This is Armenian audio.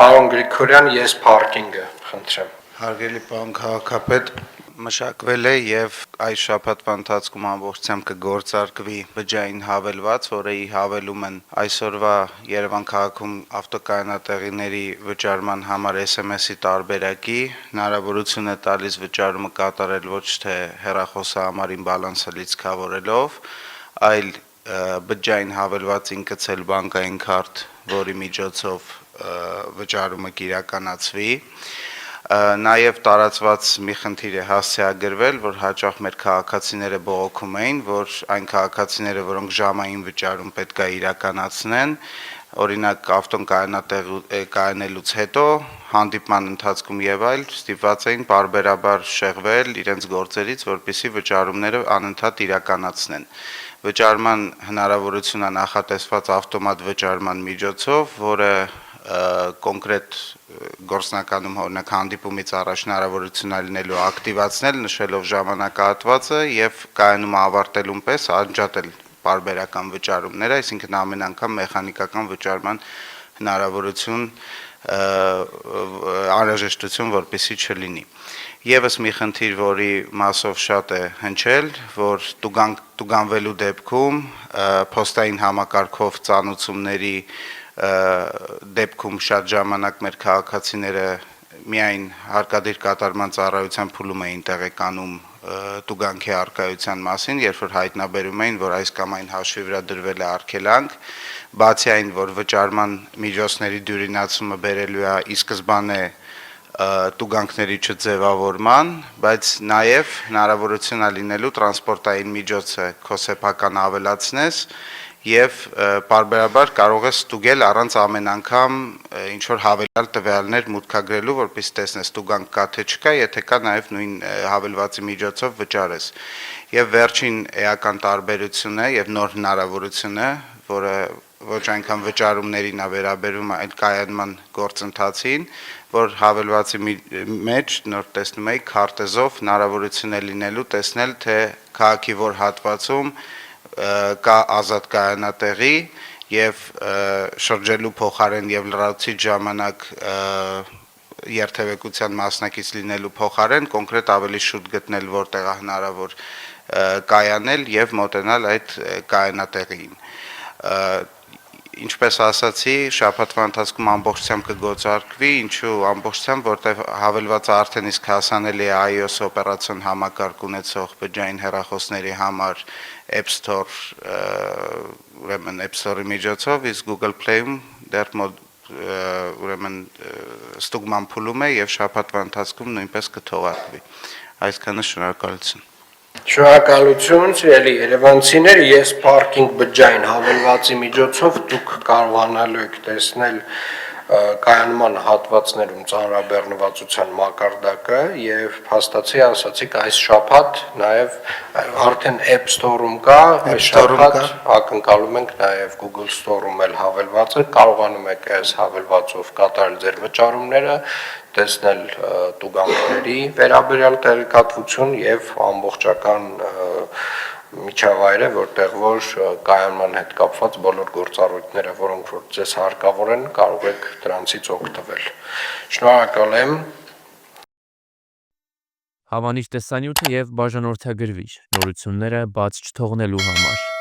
Պարոն Գրիգորյան, ես parking-ը, խնդրեմ։ Հարգելի պարոն քաղաքապետ, մշակվել է եւ այս շաբաթվա ընթացքում ամբողջությամբ կգործարկվի բջջային հավելված, որը ի հավելում են այսօրվա Երևան քաղաքում ավտոկայանատեղիների վճարման համար SMS-ի տարբերակի, հնարավորություն է տալիս վճարումը կատարել ոչ թե հեռախոսահամարին բալանսը լիցքավորելով, այլ բջջային հավելվածին գցել բանկային քարտ, որի միջոցով վճարումը կիրականացվի։ Նաև տարածված մի խնդիր է հասցեագրվել, որ հաճախ մեր քաղաքացիները բողոքում էին, որ այն քաղաքացիները, որոնք ժամային վճարում պետք է իրականացնեն, օրինակ ավտոն կայանելուց հետո հանդիպման ընթացքում եւ այլ ստիպված էին պարբերաբար շեղվել իրենց գործերից, որպեսզի վճարումները անընդհատ իրականացնեն։ Վճարման հնարավորություն է նախատեսված ավտոմատ վճարման միջոցով, որը կոնկրետ գործնականում օրինակ հանդիպումից առաջ հնարավորություն է լինելու ակտիվացնել, նշելով ժամանակահատվածը եւ կայանում ավարտելուն պես անջատել պարբերական վճարումները, այսինքն ամեն անգամ մեխանիկական վճարման հնարավորություն անհրաժեշտություն որպեսզի չլինի։ Եվս մի խնդիր, որի մասով շատ է հնչել, որ տուգանվելու դեպքում փոստային համակարգով ծանուցումների դեպքում շատ ժամանակ մեր քաղաքացիները միայն հարկադիր կատարման ծառայության փուլում էին տեղեկանում տուգանքի առկայության մասին, երբ որ հայտնաբերում էին, որ այս կամ այն հաշվի վրա դրվել է արգելանք, բացի այն, որ վճարման միջոցների դյուրինացումը բերելու է ի սկզբանե տուգանքների չձևավորման, բայց նաև հնարավորություն է լինելու տրանսպորտային միջոցը քո սեփական ավելացնես եւ պարբերաբար կարող ես ստուգել առանց ամեն անգամ ինչ որ հավելյալ տվյալներ մուտքագրելու, որպեսզի տեսնես տուգանք կա թե չկա, եթե կա նաև նույն հավելվածի միջոցով վճարես։ Եվ վերջին էական տարբերությունը եւ նոր հնարավորությունը, որը ոչ այնքան վճարումներին է վերաբերում, այլ կայանման գործընթացին, որ հավելվածի մեջ նոր տեսնում էի քարտեզով հնարավորություն է լինելու տեսնել, թե քաղաքի որ հատվածում կա ազատ կայանատեղի եւ շրջելու փոխարեն եւ լրացուցիչ ժամանակ երթևեկության մասնակից լինելու փոխարեն կոնկրետ ավելի շուտ գտնել որտեղ է հնարավոր կայանել եւ մոտենալ այդ կայանատեղիին։ Ինչպես ասացի, շաբաթվա ընթացքում ամբողջությամբ կգործարկվի, ինչու ամբողջությամբ, որտեղ հավելվածը արդեն իսկ հասանելի է iOS օպերացիոն համակարգ ունեցող բջջային հեռախոսների համար App Store, ուրեմն App Store-ի միջոցով, իսկ Google Play-ում դեռ ուրեմն ստուգման փուլում է եւ շաբաթվա ընթացքում նույնպես կթողարկվի։ Այսքանը շնորհակալություն։ Շնորհակալություն, սիրելի երևանցիներ, ես parking բջջային հավելվածի միջոցով դուք կարողանալու եք տեսնել կայանման հատվածներում ծանրաբեռնվածության մակարդակը եւ փաստացի ասացիք այս շաբաթ նաեւ արդեն App Store-ում կա, այս շաբաթ ակնկալում ենք նաեւ Google Store-ում էլ հավելվածը, կարողանում եք այս հավելվածով կատարել ձեր վճարումները, տեսնել տուգանքների վերաբերյալ տեղեկատվություն եւ ամբողջական միջավայրը, որտեղ որ կայանման հետ կապված բոլոր գործառույթները, որոնք որ ձեզ հարկավոր են, կարող եք դրանցից օգտվել։ Շնորհակալ եմ։ Հավանիչ տեսանյութը եւ բաժանորդագրվիչ նորությունները բաց չթողնելու համար